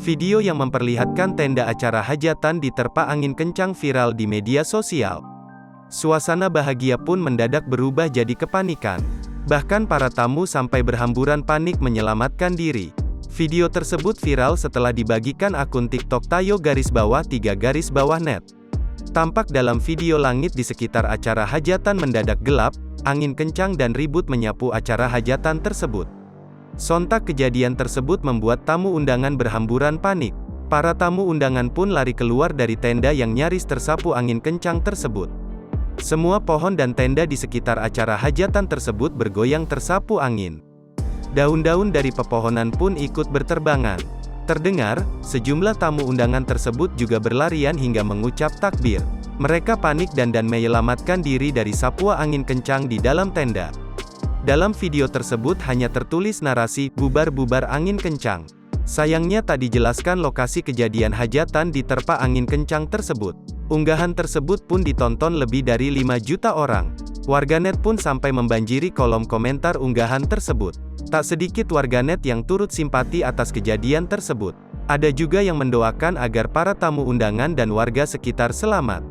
Video yang memperlihatkan tenda acara hajatan diterpa angin kencang viral di media sosial. Suasana bahagia pun mendadak berubah jadi kepanikan. Bahkan para tamu sampai berhamburan panik menyelamatkan diri. Video tersebut viral setelah dibagikan akun TikTok Tayo_3_net. Tampak dalam video langit di sekitar acara hajatan mendadak gelap, angin kencang dan ribut menyapu acara hajatan tersebut. Sontak kejadian tersebut membuat tamu undangan berhamburan panik. Para tamu undangan pun lari keluar dari tenda yang nyaris tersapu angin kencang tersebut. Semua pohon dan tenda di sekitar acara hajatan tersebut bergoyang tersapu angin. Daun-daun dari pepohonan pun ikut berterbangan. Terdengar, sejumlah tamu undangan tersebut juga berlarian hingga mengucap takbir. Mereka panik dan menyelamatkan diri dari sapuan angin kencang di dalam tenda. Dalam video tersebut hanya tertulis narasi, "Bubar-bubar angin kencang". Sayangnya tak dijelaskan lokasi kejadian hajatan diterpa angin kencang tersebut. Unggahan tersebut pun ditonton lebih dari 5 juta orang. Warganet pun sampai membanjiri kolom komentar unggahan tersebut. Tak sedikit warganet yang turut simpati atas kejadian tersebut. Ada juga yang mendoakan agar para tamu undangan dan warga sekitar selamat.